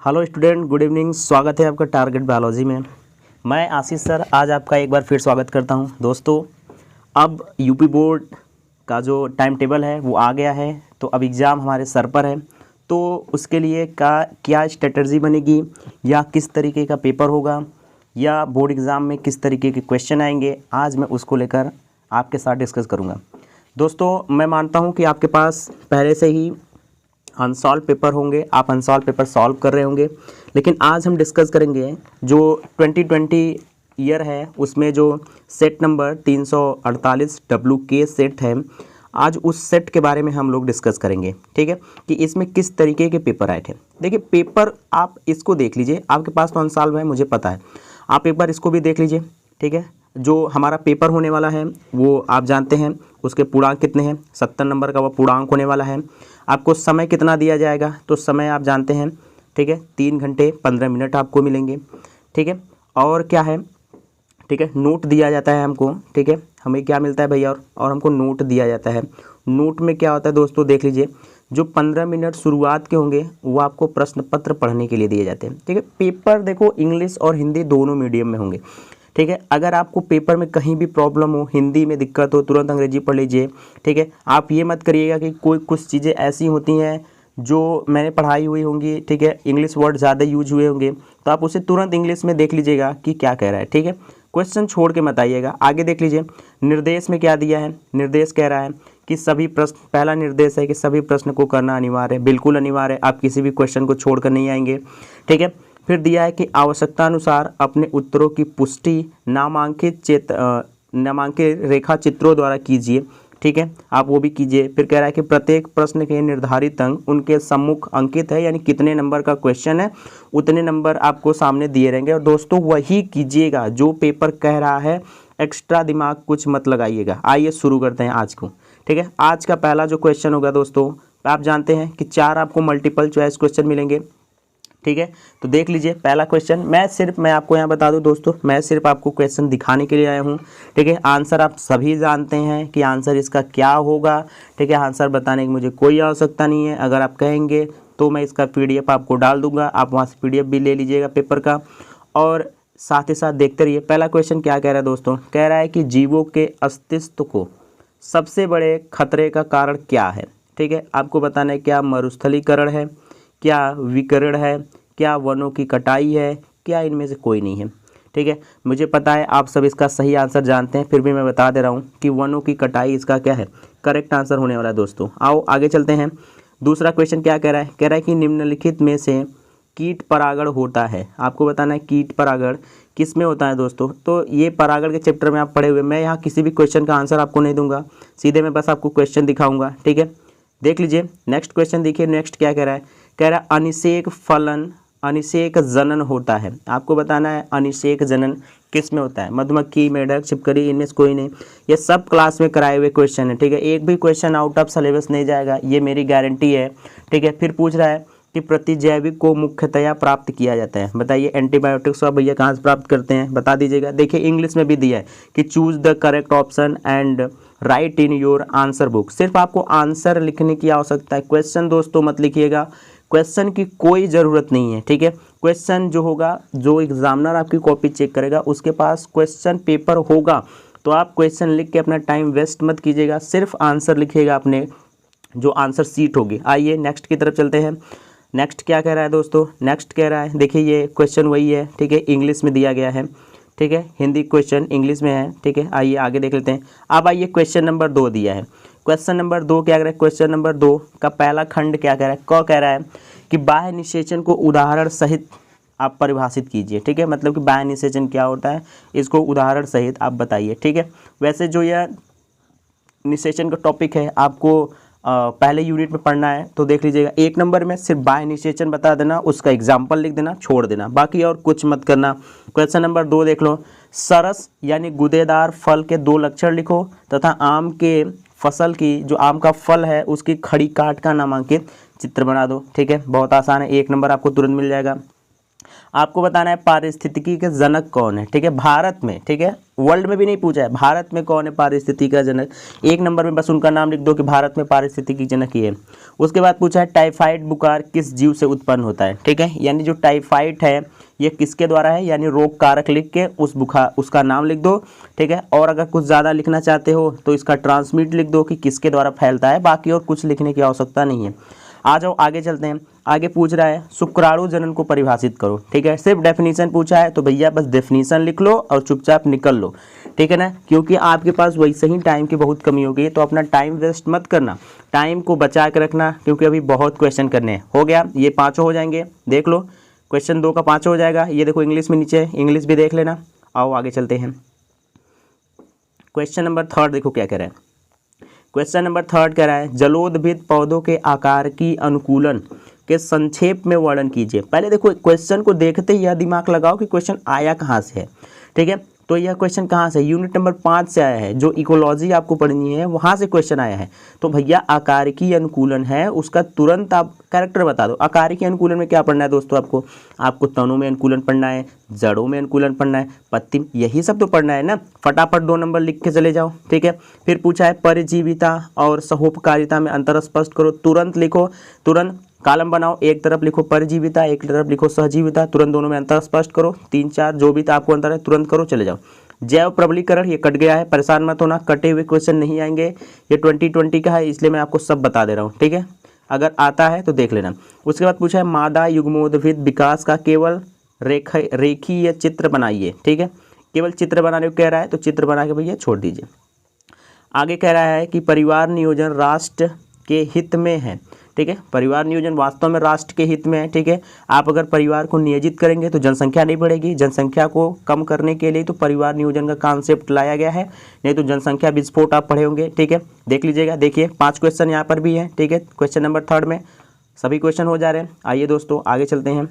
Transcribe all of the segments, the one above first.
Hello student, good evening. स्वागत है आपका टारगेट बायोलॉजी में। मैं आशीष सर आज आपका एक बार फिर स्वागत करता हूं। दोस्तों, अब यूपी बोर्ड का जो टाइम टेबल है वो आ गया है, तो अब एग्ज़ाम हमारे सर पर है। तो उसके लिए क्या स्ट्रेटजी बनेगी, या किस तरीके का पेपर होगा, या बोर्ड एग्ज़ाम में किस तरीके के क्वेश्चन आएंगे, आज मैं उसको लेकर आपके साथ डिस्कस करूँगा। दोस्तों, मैं मानता हूँ कि आपके पास पहले से ही अनसॉल्व पेपर होंगे, आप अनसॉल्व पेपर सॉल्व कर रहे होंगे, लेकिन आज हम डिस्कस करेंगे जो 2020 ईयर है उसमें जो सेट नंबर 348 WK सेट है, आज उस सेट के बारे में हम लोग डिस्कस करेंगे। ठीक है, कि इसमें किस तरीके के पेपर आए थे। देखिए, पेपर आप इसको देख लीजिए, आपके पास तो अनसॉल्व है मुझे पता है, आप एक बार इसको भी देख लीजिए। ठीक है, जो हमारा पेपर होने वाला है वो आप जानते हैं, उसके पूर्णांक कितने हैं, 70 नंबर का वो पूर्णांक होने वाला है। आपको समय कितना दिया जाएगा, तो समय आप जानते हैं। ठीक है, 3 घंटे 15 मिनट आपको मिलेंगे। ठीक है, और क्या है, ठीक है, नोट दिया जाता है हमको। ठीक है, हमें क्या मिलता है भैया, और हमको नोट दिया जाता है। नोट में क्या होता है दोस्तों, देख लीजिए, जो 15 मिनट शुरुआत के होंगे वो आपको प्रश्न पत्र पढ़ने के लिए दिए जाते हैं। ठीक है, पेपर देखो इंग्लिश और हिंदी दोनों मीडियम में होंगे। ठीक है, अगर आपको पेपर में कहीं भी प्रॉब्लम हो, हिंदी में दिक्कत हो, तुरंत अंग्रेजी पढ़ लीजिए। ठीक है, आप ये मत करिएगा कि कोई कुछ चीज़ें ऐसी होती हैं जो मैंने पढ़ाई हुई होंगी, ठीक है, इंग्लिश वर्ड ज़्यादा यूज हुए होंगे, तो आप उसे तुरंत इंग्लिश में देख लीजिएगा कि क्या कह रहा है। ठीक है, क्वेश्चन छोड़ के मत आइएगा। आगे देख लीजिए, निर्देश में क्या दिया है। निर्देश कह रहा है कि सभी प्रश्न, पहला निर्देश है कि सभी प्रश्न को करना अनिवार्य है, बिल्कुल अनिवार्य है, आप किसी भी क्वेश्चन को छोड़ कर नहीं आएंगे। ठीक है, फिर दिया है कि आवश्यकता अनुसार अपने उत्तरों की पुष्टि नामांकित रेखा चित्रों द्वारा कीजिए। ठीक है, आप वो भी कीजिए। फिर कह रहा है कि प्रत्येक प्रश्न के निर्धारित अंक उनके सम्मुख अंकित है, यानी कितने नंबर का क्वेश्चन है उतने नंबर आपको सामने दिए रहेंगे। और दोस्तों, वही कीजिएगा जो पेपर कह रहा है, एक्स्ट्रा दिमाग कुछ मत लगाइएगा। आइए शुरू करते हैं आज को। ठीक है, आज का पहला जो क्वेश्चन होगा दोस्तों, आप जानते हैं कि 4 आपको मल्टीपल चॉइस क्वेश्चन मिलेंगे। ठीक है, तो देख लीजिए पहला क्वेश्चन। मैं आपको यहाँ बता दूं दोस्तों, मैं सिर्फ आपको क्वेश्चन दिखाने के लिए आया हूँ। ठीक है, आंसर आप सभी जानते हैं कि आंसर इसका क्या होगा। ठीक है, आंसर बताने की मुझे कोई आवश्यकता नहीं है। अगर आप कहेंगे तो मैं इसका PDF आपको डाल दूंगा, आप वहाँ से PDF भी ले लीजिएगा पेपर का, और साथ ही साथ देखते रहिए। पहला क्वेश्चन क्या कह रहा है दोस्तों, कह रहा है कि जीवों के अस्तित्व को सबसे बड़े खतरे का कारण क्या है। ठीक है, आपको बताना है क्या मरुस्थलीकरण है, क्या विकिरण है, क्या वनों की कटाई है, क्या इनमें से कोई नहीं है। ठीक है, मुझे पता है आप सब इसका सही आंसर जानते हैं, फिर भी मैं बता दे रहा हूँ कि वनों की कटाई इसका क्या है, करेक्ट आंसर होने वाला है दोस्तों। आओ आगे चलते हैं। दूसरा क्वेश्चन क्या कह रहा है, कह रहा है कि निम्नलिखित में से कीट परागण होता है। आपको बताना है कीट परागण किस में होता है दोस्तों। तो ये परागण के चैप्टर में आप पढ़े हुए, मैं यहाँ किसी भी क्वेश्चन का आंसर आपको नहीं दूंगा, सीधे मैं बस आपको क्वेश्चन दिखाऊंगा। ठीक है, देख लीजिए नेक्स्ट क्वेश्चन। देखिए नेक्स्ट क्या कह रहा है, कह रहा है अनिषेक फलन अनिषेक जनन होता है। आपको बताना है अनिषेक जनन किस में होता है, मधुमक्खी, मेढक, छिपकली, इनमें से कोई नहीं। ये सब क्लास में कराए हुए क्वेश्चन है। ठीक है, एक भी क्वेश्चन आउट ऑफ सिलेबस नहीं जाएगा, ये मेरी गारंटी है। ठीक है, फिर पूछ रहा है कि प्रतिजैविक को मुख्यतया प्राप्त किया जाता है। बताइए एंटीबायोटिक्स आप भैया कहाँ से प्राप्त करते हैं, बता दीजिएगा। देखिए इंग्लिश में भी दिया है कि choose the correct option and right in your answer book. सिर्फ आपको आंसर लिखने की आवश्यकता है, क्वेश्चन दोस्तों मत लिखिएगा, क्वेश्चन की कोई ज़रूरत नहीं है। ठीक है, क्वेश्चन जो होगा, जो एग्जामिनर आपकी कॉपी चेक करेगा उसके पास क्वेश्चन पेपर होगा, तो आप क्वेश्चन लिख के अपना टाइम वेस्ट मत कीजिएगा, सिर्फ आंसर लिखिएगा अपने जो आंसर सीट होगी। आइए नेक्स्ट की तरफ चलते हैं। नेक्स्ट क्या कह रहा है दोस्तों, नेक्स्ट कह रहा है, देखिए ये क्वेश्चन वही है। ठीक है, इंग्लिश में दिया गया है। ठीक है, हिंदी क्वेश्चन इंग्लिश में है। ठीक है, आइए आगे देख लेते हैं। अब आइए क्वेश्चन नंबर 2 दिया है। क्वेश्चन नंबर 2 क्या कह रहा है, क्वेश्चन नंबर 2 का पहला खंड क्या कह रहा है, क कह रहा है कि बाह्य निषेचन को उदाहरण सहित आप परिभाषित कीजिए। ठीक है, मतलब कि बाह्य निषेचन क्या होता है, इसको उदाहरण सहित आप बताइए। ठीक है, वैसे जो यह निषेचन का टॉपिक है आपको पहले यूनिट में पढ़ना है, तो देख लीजिएगा। 1 नंबर में सिर्फ बाह्य निषेचन बता देना, उसका एग्जाम्पल लिख देना, छोड़ देना, बाकी और कुछ मत करना। क्वेश्चन नंबर 2 देख लो, सरस यानी गुदेदार फल के 2 लक्षण लिखो तथा आम के फसल की, जो आम का फल है उसकी खड़ी काट का नामांकित चित्र बना दो। ठीक है, बहुत आसान है, 1 नंबर आपको तुरंत मिल जाएगा। आपको बताना है पारिस्थितिकी के जनक कौन है, ठीक है, भारत में, ठीक है, वर्ल्ड में भी नहीं पूछा है, भारत में कौन है पारिस्थितिकी का जनक। एक नंबर में बस उनका नाम लिख दो कि भारत में पारिस्थितिकी जनक ये है। उसके बाद पूछा है टाइफाइड बुखार किस जीव से उत्पन्न होता है, ठीक है, यानी जो टाइफाइड है ये किसके द्वारा है, यानी रोग कारक लिख के उस बुखार उसका नाम लिख दो, ठीक है। और अगर कुछ ज़्यादा लिखना चाहते हो तो इसका ट्रांसमिट लिख दो कि किसके द्वारा फैलता है, बाकी और कुछ लिखने की आवश्यकता नहीं है। आ जाओ आगे चलते हैं। आगे पूछ रहा है शुक्राणु जनन को परिभाषित करो, ठीक है, सिर्फ डेफिनेशन पूछा है तो भैया बस डेफिनेशन लिख लो और चुपचाप निकल लो, ठीक है ना, क्योंकि आपके पास वैसे ही टाइम की बहुत कमी हो गई, तो अपना टाइम वेस्ट मत करना, टाइम को बचा के रखना, क्योंकि अभी बहुत क्वेश्चन करने हैं। हो गया, ये पाँचों हो जाएंगे, देख लो क्वेश्चन 2 का 5 हो जाएगा। ये देखो इंग्लिश में नीचे, इंग्लिश भी देख लेना। आओ आगे चलते हैं। क्वेश्चन नंबर 3 देखो क्या कह रहा है। क्वेश्चन नंबर 3 कह रहा है जलोदभिद पौधों के आकार की अनुकूलन के संक्षेप में वर्णन कीजिए। पहले देखो क्वेश्चन को देखते ही यह दिमाग लगाओ कि क्वेश्चन आया कहाँ से है, ठीक है। तो यह क्वेश्चन कहाँ से, यूनिट नंबर 5 से आया है, जो इकोलॉजी आपको पढ़नी है वहाँ से क्वेश्चन आया है। तो भैया आकारिकी अनुकूलन है, उसका तुरंत आप कैरेक्टर बता दो। आकारिकी अनुकूलन में क्या पढ़ना है दोस्तों, आपको तनों में अनुकूलन पढ़ना है, जड़ों में अनुकूलन पढ़ना है, पत्ती, यही सब तो पढ़ना है ना। फटाफट 2 नंबर लिख के चले जाओ, ठीक है। फिर पूछा है परजीविता और सहोपकारिता में अंतर स्पष्ट करो, तुरंत लिखो, तुरंत कॉलम बनाओ, एक तरफ लिखो परजीविता, एक तरफ लिखो सहजीविता, तुरंत दोनों में अंतर स्पष्ट करो, 3 4 जो भी था आपको अंतर है तुरंत करो, चले जाओ। जैव प्रबलीकरण ये कट गया है, परेशान मत होना, कटे हुए क्वेश्चन नहीं आएंगे, ये 2020 का है इसलिए मैं आपको सब बता दे रहा हूँ, ठीक है, अगर आता है तो देख लेना। उसके बाद पूछा है मादा युग्मोद्भिद विकास का केवल रेखीय चित्र बनाइए, ठीक है, केवल चित्र बनाने को कह रहा है तो चित्र बना के भैया छोड़ दीजिए। आगे कह रहा है कि परिवार नियोजन राष्ट्र के हित में है, ठीक है, परिवार नियोजन वास्तव में राष्ट्र के हित में है, ठीक है। आप अगर परिवार को नियोजित करेंगे तो जनसंख्या नहीं बढ़ेगी, जनसंख्या को कम करने के लिए तो परिवार नियोजन का कॉन्सेप्ट लाया गया है, नहीं तो जनसंख्या विस्फोट आप पढ़े होंगे, ठीक है, देख लीजिएगा। देखिए 5 क्वेश्चन यहाँ पर भी है, ठीक है, क्वेश्चन नंबर 3 में सभी क्वेश्चन हो जा रहे हैं। आइए दोस्तों आगे चलते हैं।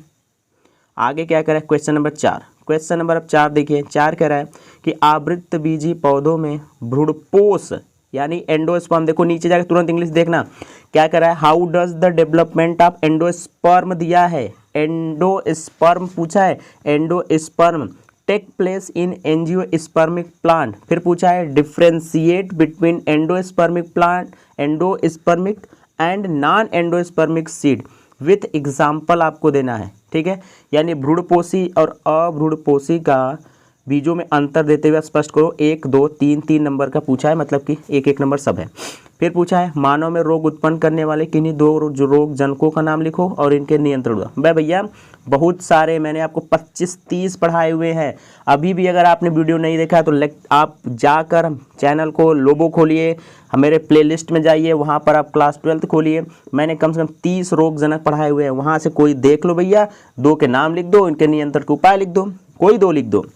आगे क्या कह रहा है क्वेश्चन नंबर 4, क्वेश्चन नंबर अब 4 देखिए। 4 कह रहा है कि आवृत्त बीजी पौधों में भ्रूणपोष यानी एंडोस्पर्म, देखो नीचे जाकर तुरंत इंग्लिश देखना क्या कर रहा है, how does the development of endosperm दिया है, एंडोस्पर्म पूछा है, endosperm take place in angiospermic plant. फिर पूछा है differentiate between endospermic plant, endospermic and non endospermic seed with example आपको देना है, ठीक है, यानी भ्रूणपोषी और अभ्रूणपोषी का बीजों में अंतर देते हुए स्पष्ट करो। 1 2 3 3 नंबर का पूछा है, मतलब कि 1 नंबर सब है। फिर पूछा है मानव में रोग उत्पन्न करने वाले किन्हीं 2 रोग जनकों का नाम लिखो और इनके नियंत्रण दो। भैया बहुत सारे मैंने आपको 25-30 पढ़ाए हुए हैं, अभी भी अगर आपने वीडियो नहीं देखा तो आप जाकर चैनल को लोबो खोलिए, मेरे प्लेलिस्ट में जाइए, वहाँ पर आप क्लास 12th खोलिए, मैंने कम से कम 30 रोग जनक पढ़ाए हुए हैं, वहाँ से कोई देख लो भैया, 2 के नाम लिख दो, इनके नियंत्रण के उपाय लिख दो, कोई 2 लिख दो।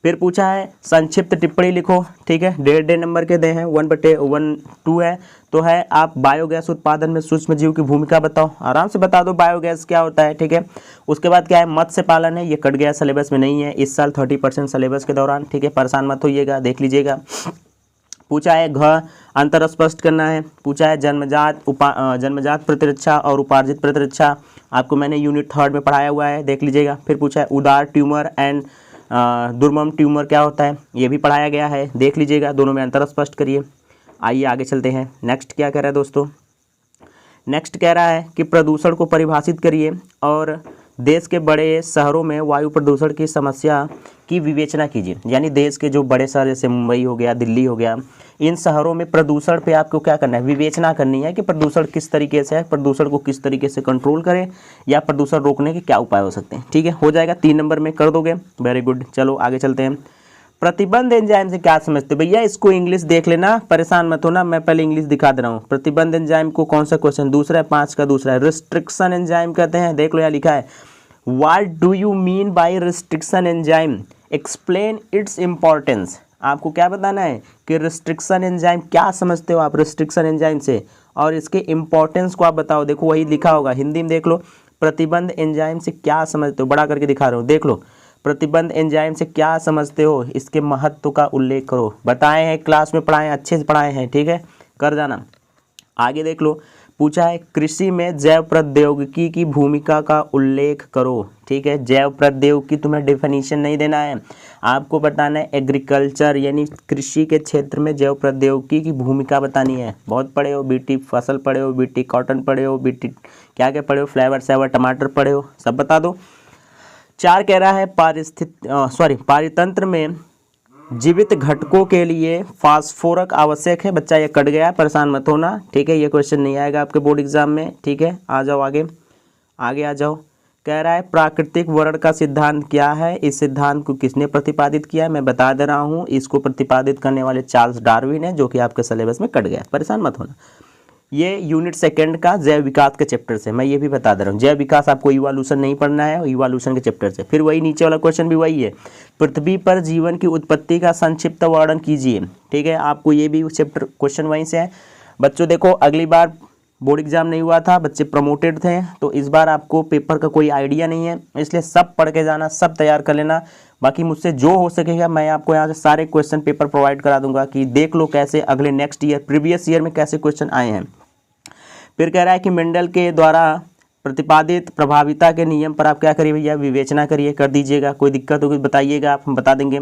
फिर पूछा है संक्षिप्त टिप्पणी लिखो, ठीक है, 1.5 नंबर के दे हैं, 1/2 है, तो है आप बायोगैस उत्पादन में सूक्ष्म जीव की भूमिका बताओ, आराम से बता दो बायोगैस क्या होता है, ठीक है। उसके बाद क्या है मत्स्य पालन है, ये कट गया सिलेबस में नहीं है इस साल 30% सिलेबस के दौरान, ठीक है, परेशान मत होइएगा, देख लीजिएगा। पूछा है घ अंतर स्पष्ट करना है। पूछा है जन्मजात प्रतिरक्षा और उपार्जित प्रतिरक्षा, आपको मैंने यूनिट 3 में पढ़ाया हुआ है, देख लीजिएगा। फिर पूछा है उदार ट्यूमर एंड दुर्मम ट्यूमर क्या होता है, ये भी पढ़ाया गया है, देख लीजिएगा, दोनों में अंतर स्पष्ट करिए। आइए आगे चलते हैं। नेक्स्ट क्या कह रहा है दोस्तों, नेक्स्ट कह रहा है कि प्रदूषण को परिभाषित करिए और देश के बड़े शहरों में वायु प्रदूषण की समस्या की विवेचना कीजिए। यानी देश के जो बड़े शहर जैसे मुंबई हो गया, दिल्ली हो गया, इन शहरों में प्रदूषण पे आपको क्या करना है, विवेचना करनी है कि प्रदूषण किस तरीके से है, प्रदूषण को किस तरीके से कंट्रोल करें या प्रदूषण रोकने के क्या उपाय हो सकते हैं, ठीक है, हो जाएगा। 3 नंबर में कर दोगे, वेरी गुड। चलो आगे चलते हैं। प्रतिबंध एंजाइम से क्या समझते भैया, इसको इंग्लिश देख लेना, परेशान मत होना, मैं पहले इंग्लिश दिखा दे रहा हूँ। प्रतिबंध एंजाइम को कौन सा क्वेश्चन, दूसरा है, 5 का दूसरा है, रिस्ट्रिक्शन एंजाइम कहते हैं, देख लो यहाँ लिखा है what do you mean by restriction enzyme, explain its importance. आपको क्या बताना है कि रिस्ट्रिक्शन एंजाइम क्या समझते हो आप रिस्ट्रिक्शन एंजाइम से, और इसके इंपॉर्टेंस को आप बताओ। देखो वही लिखा होगा हिंदी में, देख लो प्रतिबंध एंजाइम से क्या समझते हो, बड़ा करके दिखा रहा हूँ, देख लो प्रतिबंध एंजाइम से क्या समझते हो, इसके महत्व का उल्लेख करो। बताए हैं क्लास में, पढ़ाए अच्छे से पढ़ाए हैं, ठीक है, कर जाना। आगे देख लो पूछा है कृषि में जैव प्रौद्योगिकी की भूमिका का उल्लेख करो। ठीक है, जैव प्रौद्योगिकी तुम्हें डेफिनेशन नहीं देना है, आपको बताना है एग्रीकल्चर यानी कृषि के क्षेत्र में जैव प्रौद्योगिकी की भूमिका बतानी है। बहुत पढ़े हो, बीटी फसल पढ़े हो, बीटी कॉटन पढ़े हो, बीटी क्या क्या पढ़े हो, फ्लेवर सेवर टमाटर पढ़े हो, सब बता दो। 4 कह रहा है पारितंत्र में जीवित घटकों के लिए फास्फोरक आवश्यक है। बच्चा ये कट गया, परेशान मत होना। ठीक है, ये क्वेश्चन नहीं आएगा आपके बोर्ड एग्जाम में। ठीक है, आ जाओ आगे, आगे आ जाओ। कह रहा है प्राकृतिक वर्ण का सिद्धांत क्या है, इस सिद्धांत को किसने प्रतिपादित किया है, मैं बता दे रहा हूँ। इसको प्रतिपादित करने वाले चार्ल्स डार्विन है, जो कि आपके सिलेबस में कट गया, परेशान मत होना। ये यूनिट 2 का जैव विकास के चैप्टर से, मैं ये भी बता दे रहा हूँ। जैव विकास आपको इवोल्यूशन नहीं पढ़ना है, इवोल्यूशन के चैप्टर से। फिर वही नीचे वाला क्वेश्चन भी वही है, पृथ्वी पर जीवन की उत्पत्ति का संक्षिप्त वर्णन कीजिए। ठीक है, आपको ये भी चैप्टर क्वेश्चन वहीं से है। बच्चों देखो, अगली बार बोर्ड एग्जाम नहीं हुआ था, बच्चे प्रमोटेड थे, तो इस बार आपको पेपर का कोई आइडिया नहीं है, इसलिए सब पढ़ के जाना, सब तैयार कर लेना। बाकी मुझसे जो हो सकेगा मैं आपको यहाँ से सारे क्वेश्चन पेपर प्रोवाइड करा दूंगा कि देख लो कैसे अगले नेक्स्ट ईयर प्रीवियस ईयर में कैसे क्वेश्चन आए हैं। फिर कह रहा है कि मेंडल के द्वारा प्रतिपादित प्रभाविता के नियम पर आप क्या करिए भैया, विवेचना करिए, कर दीजिएगा। कोई दिक्कत होगी बताइएगा, आप हम बता देंगे।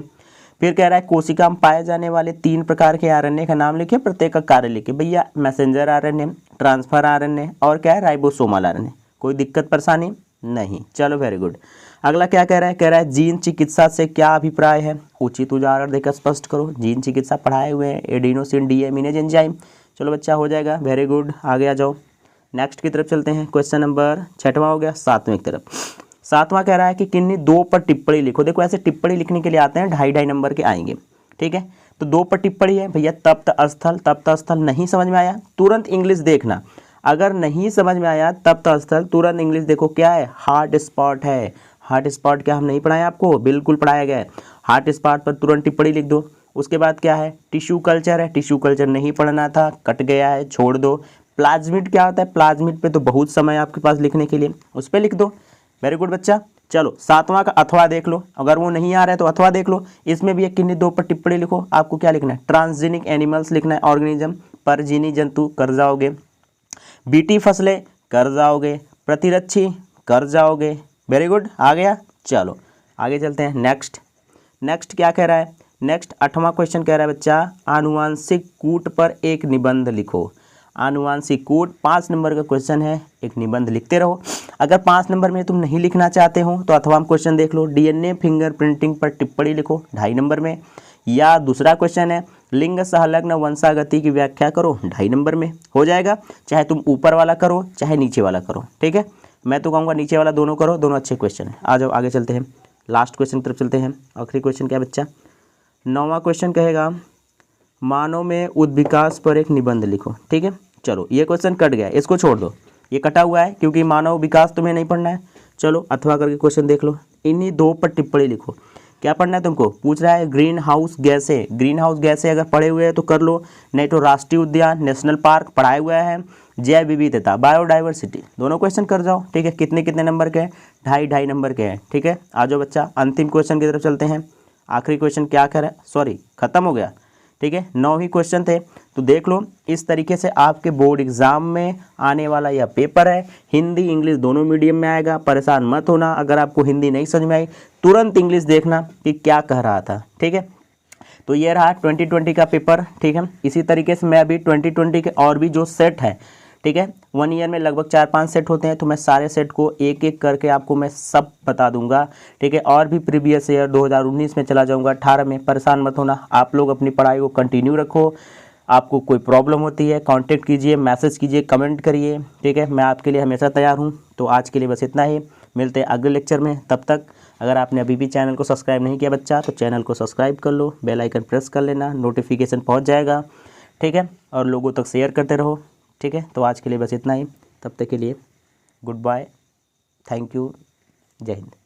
फिर कह रहा है कोशिका में पाए जाने वाले 3 प्रकार के आरएनए का नाम लिखिए, प्रत्येक का कार्य लिखिए। भैया मैसेंजर आरएनए, ट्रांसफर आरएनए और क्या है राइबोसोमल आरएनए। कोई दिक्कत परेशानी नहीं, चलो वेरी गुड। अगला क्या कह रहा है, कह रहा है जीन चिकित्सा से क्या अभिप्राय है, उचित उदाहरण देकर स्पष्ट करो। जीन चिकित्सा पढ़ाए हुए हैं, एडिनोसिन डीएमिनेज एंजाइम। चलो बच्चा हो जाएगा, वेरी गुड। आगे आ जाओ, नेक्स्ट की तरफ चलते हैं। क्वेश्चन नंबर 6वां हो गया, 7वें की तरफ। 7वां कह रहा है कि किन्हीं 2 पर टिप्पणी लिखो। देखो ऐसे टिप्पणी लिखने के लिए आते हैं 2.5 नंबर के आएंगे। ठीक है, तो 2 पर टिप्पणी है भैया, तप्त स्थल। तप्त स्थल नहीं समझ में आया तुरंत इंग्लिश देखना, अगर नहीं समझ में आया तप्त स्थल तुरंत इंग्लिश देखो क्या है, हार्ट स्पॉट है। हार्ट स्पॉट क्या हम नहीं पढ़ाए आपको, बिल्कुल पढ़ाया गया है। हार्ट स्पॉट पर तुरंत टिप्पणी लिख दो। उसके बाद क्या है, टिश्यू कल्चर है, टिश्यू कल्चर नहीं पढ़ना था, कट गया है, छोड़ दो। प्लाज्मिड क्या होता है, प्लाज्मिड पे तो बहुत समय आपके पास लिखने के लिए, उस पर लिख दो। वेरी गुड बच्चा। चलो 7वां का अथवा देख लो, अगर वो नहीं आ रहा है तो अथवा देख लो। इसमें भी एक किन्हीं 2 पर टिप्पणी लिखो। आपको क्या लिखना है, ट्रांसजेनिक एनिमल्स लिखना है, ऑर्गेनिज्म, परजीवी जंतु कर जाओगे, बीटी फसलें कर जाओगे, प्रतिरक्षी कर जाओगे। वेरी गुड, आ गया। चलो आगे चलते हैं। नेक्स्ट क्या कह रहा है, नेक्स्ट 8वां क्वेश्चन कह रहा है बच्चा आनुवांशिक कूट पर एक निबंध लिखो। आनुवांशिक कूट 5 नंबर का क्वेश्चन है, एक निबंध लिखते रहो। अगर 5 नंबर में तुम नहीं लिखना चाहते हो तो अथवा क्वेश्चन देख लो, डीएनए फिंगरप्रिंटिंग पर टिप्पणी लिखो 2.5 नंबर में। या दूसरा क्वेश्चन है लिंग सहलग्न वंशागति की व्याख्या करो, 2.5 नंबर में हो जाएगा। चाहे तुम ऊपर वाला करो चाहे नीचे वाला करो, ठीक है। मैं तो कहूँगा नीचे वाला दोनों करो, दोनों अच्छे क्वेश्चन है। आ जाओ आगे चलते हैं, लास्ट क्वेश्चन की तरफ चलते हैं। आखिरी क्वेश्चन क्या है बच्चा, 9वां क्वेश्चन कहेगा मानव में उद्विकास पर एक निबंध लिखो। ठीक है, चलो ये क्वेश्चन कट गया, इसको छोड़ दो, ये कटा हुआ है क्योंकि मानव विकास तुम्हें नहीं पढ़ना है। चलो अथवा करके क्वेश्चन देख लो, इन्हीं 2 पर टिप्पणी लिखो। क्या पढ़ना है तुमको, पूछ रहा है ग्रीन हाउस गैसें। ग्रीन हाउस गैसें अगर पढ़े हुए हैं तो कर लो, नहीं तो राष्ट्रीय उद्यान नेशनल पार्क पढ़ाए हुए हैं, जैव विविधता बायोडाइवर्सिटी, दोनों क्वेश्चन कर जाओ। ठीक है, कितने कितने नंबर के हैं, 2.5 नंबर के हैं। ठीक है, आ जाओ बच्चा अंतिम क्वेश्चन की तरफ चलते हैं। आखिरी क्वेश्चन क्या कर है, सॉरी खत्म हो गया। ठीक है, 9 ही क्वेश्चन थे, तो देख लो इस तरीके से आपके बोर्ड एग्जाम में आने वाला यह पेपर है। हिंदी इंग्लिश दोनों मीडियम में आएगा, परेशान मत होना। अगर आपको हिंदी नहीं समझ में आई तुरंत इंग्लिश देखना कि क्या कह रहा था। ठीक है, तो ये रहा 2020 का पेपर। ठीक है, इसी तरीके से मैं अभी 2020 के और भी जो सेट है, ठीक है, 1 ईयर में लगभग 4-5 सेट होते हैं, तो मैं सारे सेट को एक एक करके आपको मैं सब बता दूंगा। ठीक है, और भी प्रीवियस ईयर 2019 में चला जाऊंगा, 18 में, परेशान मत होना। आप लोग अपनी पढ़ाई को कंटिन्यू रखो। आपको कोई प्रॉब्लम होती है कांटेक्ट कीजिए, मैसेज कीजिए, कमेंट करिए। ठीक है, मैं आपके लिए हमेशा तैयार हूँ। तो आज के लिए बस इतना ही, मिलते हैं अगले लेक्चर में। तब तक अगर आपने अभी भी चैनल को सब्सक्राइब नहीं किया बच्चा, तो चैनल को सब्सक्राइब कर लो, बेल आइकन प्रेस कर लेना, नोटिफिकेशन पहुँच जाएगा। ठीक है, और लोगों तक शेयर करते रहो। ठीक है, तो आज के लिए बस इतना ही, तब तक के लिए गुड बाय, थैंक यू, जय हिंद।